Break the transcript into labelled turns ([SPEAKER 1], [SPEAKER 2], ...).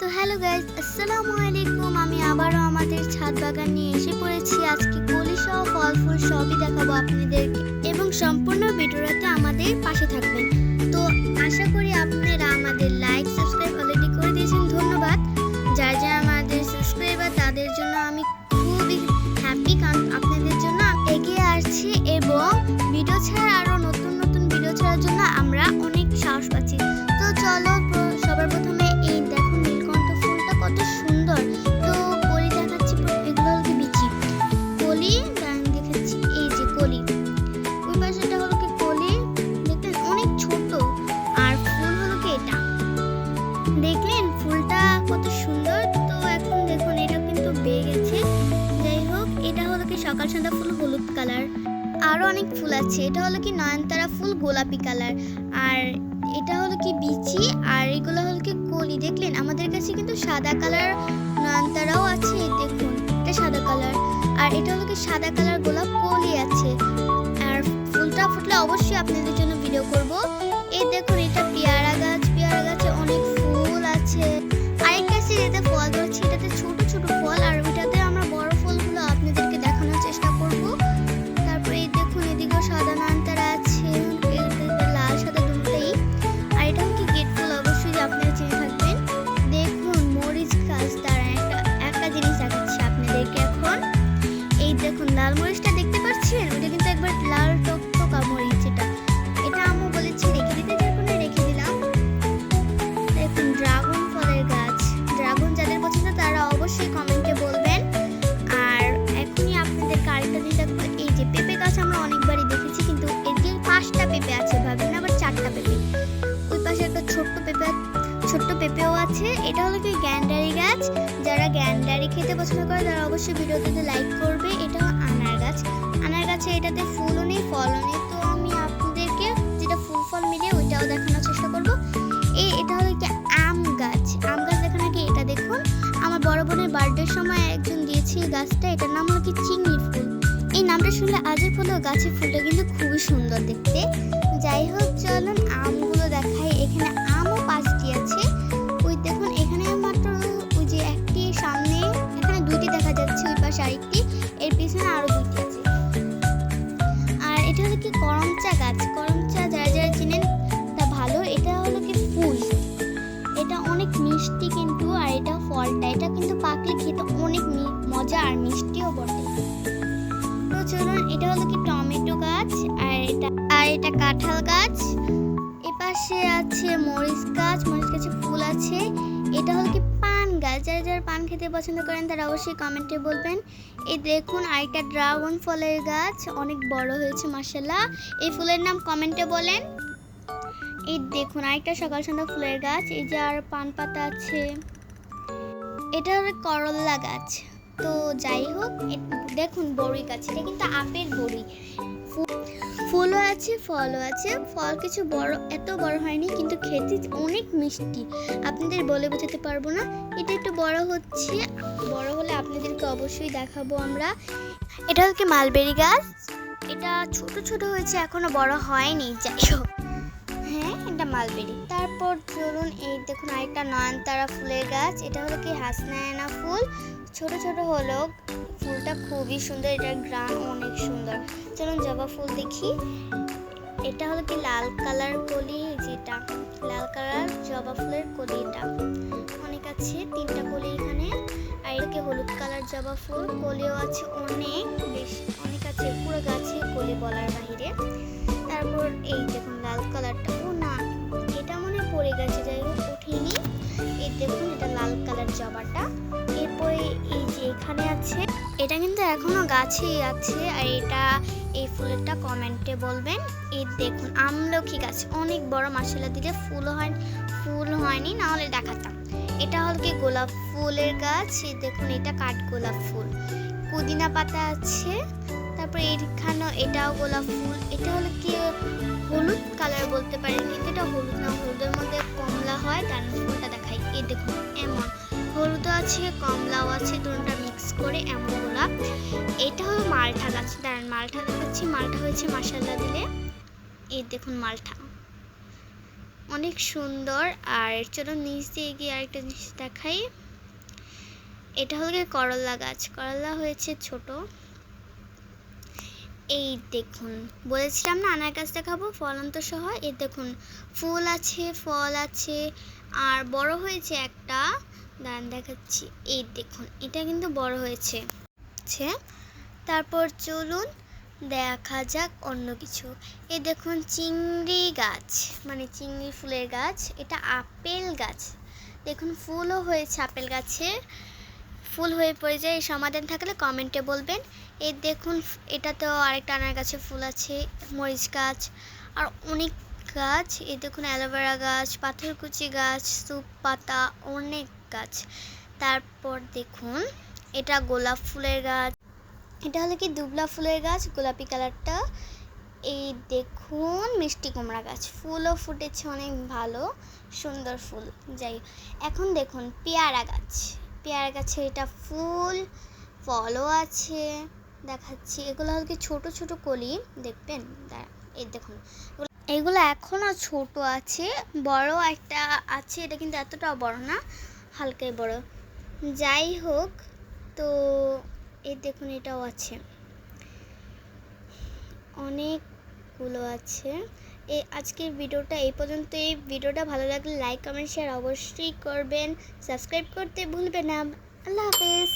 [SPEAKER 1] তো hello guys, আসসালামু আলাইকুম। আমি আবারও আমাদের ছাদ বাগান নিয়ে এসে পড়েছি। আজকে কলি সহ ফল ফুল সবই দেখাবো আপনাদেরকে এবং সম্পূর্ণ ভিডিওতে আমাদের পাশে থাকবেন। তো আশা করি আপনারা আমাদের লাইক সাবস্ক্রাইব অলরেডি করে দিয়েছেন, ধন্যবাদ। যারা যারা আমাদের সাবস্ক্রাইবার তাদের জন্য আমি খুবই হ্যাপি, কারণ আপনাদের জন্য এগিয়ে আসছি এবং ভিডিও ছাড়া আরও নতুন নতুন ভিডিও ছাড়ার জন্য আমরা অনেক সাহস পাচ্ছি। তো চলো সবার প্রথমে এই দেখুন নীলকণ্ঠ ফুলটা কত সুন্দর। তো কলি দেখাচ্ছি, এগুলো হলো কি বিচি কলি দেখাচ্ছি। এই যে কলি, ওই পাশেটা হলো কি কলি, দেখলেন অনেক ছোট। আর ফুল হলো কি এটা, দেখলেন ফুলটা কত সুন্দর। তো এখন দেখুন এটা কিন্তু বেয়ে গেছে। যাই হোক, এটা হলো কি সকাল সন্ধ্যা ফুল হলুদ কালার। আরো অনেক ফুল আছে। এটা হলো কি নয়নতারা ফুল গোলাপি কালার। আর এটা হলো কি বিচি, আর এগুলো হলো কি কলি। দেখলেন আমাদের কাছে কিন্তু সাদা কালার নয়নতারাও আছে, দেখুন এটা সাদা কালার। আর এটা হলো কি সাদা কালার গোলাপ কলি আছে। আর ফুলটা ফুটলে অবশ্যই আপনাদের জন্য ভিডিও করব। এই দেখুন এটা পেয়ারা গাছ, পেয়ারা গাছে অনেক ফুল আছে। আরেক গাছে যেটা ফল ধরছে এটাতে ছোট ছোট ফল, আর ওইটাতে আমরা বড় ফলগুলো আপনাদেরকে দেখানোর চেষ্টা করব। তারপরে এই দেখুন এদিকেও সাদা নয়নতারা আছে, লাল সাদা দুটোই। আর এটা কি গেট ফুল, অবশ্যই আপনারা চিনে থাকবেন। দেখুন মরিচ গাছ, দ্বারা একটা জিনিস দেখাচ্ছি আপনাদেরকে এখন। এই দেখুন লাল মরিচটা দেখতে পাচ্ছেন, ওটা কিন্তু একবার লাল টকটকা মরিচ। এটা আম্মু বলেছে রেখে দিতে, যার জন্য রেখে দিলাম। দেখুন ড্রাগন ফলের গাছ, ড্রাগন যাদের পছন্দ তারা অবশ্যই কমেন্টে বলবেন। আর এখনই আপনাদের আরেকটা জিনিস দেখবো, এই যে পেঁপে গাছ আমরা অনেকবারই দেখেছি, কিন্তু এদিকে 5টা পেঁপে আছে, ভাবেন আবার 4টা পেঁপে। ওই পাশে একটা ছোট্ট পেঁপেও আছে। এটা হলো কি গ্যান্ডারি গাছ, যারা গ্যান্ডারি খেতে পছন্দ করে তারা অবশ্যই ভিডিওতে লাইক করবে। এটা আনার গাছ, আনার গাছে এটাতে ফুলও নেই ফলও নেই। তো আমি আপনাদেরকে যেটা ফুল ফল মিলিয়ে ওইটাও দেখানোর চেষ্টা করব। এটা হলো কি আম গাছ, আম গাছ দেখানো কি এটা দেখুন আমার বড় বোনের বার্থডের সময় একজন দিয়েছে গাছটা। এটার নাম হলো কি চিংড়ি ফুল। এই নামটা শুনলে আজের হলেও গাছের ফুলটা কিন্তু খুবই সুন্দর দেখতে। যাই হোক, চলুন আমগুলো দেখাই। এখানে আমও 5টি আছে। ওই দেখুন এখানে মাত্র ওই যে একটি সামনে, এখানে 2টি দেখা যাচ্ছে, ওই পাশে আরেকটি, এর পিছনে আরো 2টি আছে। আর এটা হলো কি করমচা গাছ, করমচা যারা যারা চিনেন তা ভালো। এটা হলো কি ফুল, এটা অনেক মিষ্টি কিন্তু। আর এটা ফলটা, এটা কিন্তু পাকলে খেতে অনেক মজা আর মিষ্টিও বটে। তো চলুন, এটা হলো কি টমেটো গাছ। আর এটা কাঁঠাল গাছ। এপাশে আছে মরিচ গাছ, মরিচ গাছে ফুল আছে। এটা হলো কি পান গাছ, যারা যারা পান খেতে পছন্দ করেন তারা অবশ্যই কমেন্টে বলবেন। এই দেখুন আরেকটা ড্রাগন ফলের গাছ, অনেক বড় হয়েছে মাশাআল্লাহ। এই ফুলের নাম কমেন্টে বলেন। এই দেখুন আরেকটা সকাল সন্ধ্যা ফুলের গাছ। এই যে আর পান পাতা আছে। এটা হলো করল্লা গাছ। তো যাই হোক, দেখুন বড়ি গাছ, এটা কিন্তু আপেল বড়ি, ফুলও আছে ফলও আছে। ফল কিছু বড়, এত বড় হয়নি, কিন্তু খেতে অনেক মিষ্টি, আপনাদের বলে বোঝাতে পারবো না। এটা একটু বড় হচ্ছে, বড় হলে আপনাদেরকে অবশ্যই দেখাবো আমরা। এটা হলো কি মালবেরি গাছ, এটা ছোট ছোট হয়েছে, এখনো বড় হয়নি। যাই হোক, হ্যাঁ এটা মালবেরি। তারপর চলুন, এই দেখুন আরেকটা নয়নতারা ফুলের গাছ। এটা হলো কি হাসনায়না ফুল, ছোট ছোট হলো, ফুলটা খুবই সুন্দর, এটার গ্রান অনেক সুন্দর। চলুন জবা ফুল দেখি। এটা হলো কি লাল কালার কলি, যেটা লাল কালার জবা ফুলের কলি, এটা অনেক আছে, 3টা কলি এখানে। আর এটাকে হলুদ কালার জবা ফুল, কলিও আছে অনেক বেশি, অনেক আছে, পুরো গাছে কলি বলার বাহিরে। তারপর এই দেখুন লাল কালারটা, ও না এটা মনে পড়ে গেছে, যাই হোক উঠিনি। এই দেখুন এটা লাল কালার জবাটা। এরপরে এই যে এখানে আছে, এটা কিন্তু এখনো গাছেই আছে। আর এই ফুলেরটা কমেন্টে বলবেন। এই দেখুন আমলকি গাছ, অনেক বড় মাশাআল্লাহ, দিলে ফুল হয়নি, না হলে দেখাতাম। এটা হল কি গোলাপ ফুলের গাছ। এই দেখুন এটা কাঠ গোলাপ ফুল, পুদিনা পাতা আছে। তারপরে এইখানে এটাও গোলাপ ফুল। এটা হলো কি হলুদ কালার বলতে পারেন, কিন্তু এটা হলুদ না, হলুদের মধ্যে কমলা হয়। তার ফুলটা দেখাই, এই দেখুন এমন হলুদও আছে কমলাও আছে, দুটোটা মিক্স করে এমন গোলাপ। এটা হলো মালটা গাছ, দাঁড়ান মালটা দেখাচ্ছি। মালটা হয়েছে মাশাআল্লাহ দিলে, এই দেখুন মালটা অনেক সুন্দর। আর চলো নিচ দিয়ে গিয়ে আরেকটা জিনিস দেখাই। এটা হলো গিয়ে করলা গাছ, করলা হয়েছে ছোট। এই দেখুন, বলেছিলাম না আনার গাছ দেখাবো ফলন্ত সহ। এই দেখুন ফুল আছে, ফল আছে, আর বড় হয়েছে একটা, দাঁড়ান দেখাচ্ছি। এই দেখুন এটা কিন্তু বড় হয়েছে। তারপর চলুন দেখা যাক অন্য কিছু। এই দেখুন চিংড়ি গাছ, মানে চিংড়ি ফুলের গাছ। এটা আপেল গাছ, দেখুন ফুলও হয়েছে আপেল গাছে। ফুল হয়ে পড়ে যায়, সমাধান থাকলে কমেন্টে বলবেন। এই দেখুন এটাতেও আরেকটা আনার গাছে ফুল আছে। মরিচ গাছ আর অনেক গাছ। এই দেখুন অ্যালোভেরা গাছ, পাথরকুচি গাছ, সুপ পাতা, অনেক গাছ। তারপর দেখুন এটা গোলাপ ফুলের গাছ। এটা হলো কি দুবলা ফুলের গাছ, গোলাপি কালারটা। এই দেখুন মিষ্টি কুমড়া গাছ, ফুলও ফুটেছে অনেক ভালো সুন্দর ফুল। যাই এখন দেখুন পেয়ারা গাছ, পেয়ারা গাছে এটা ফুল, ফলও আছে, দেখাচ্ছি। এগুলো হলো কি ছোট ছোট কলি, দেখবেন দাঁড়া। এই দেখুন এগুলো এখনও ছোট আছে, বড় একটা আছে, এটা কিন্তু এতটাও বড় না, হালকাই বড়। যাই হোক, তো এই দেখুন এটাও আছে, অনেকগুলো আছে। আজকের ভিডিওটা এই পর্যন্ত। এই ভিডিওটা ভালো লাগলে লাইক কমেন্ট শেয়ার অবশ্যই করবেন, সাবস্ক্রাইব করতে ভুলবেন না। আল্লাহ হাফেজ।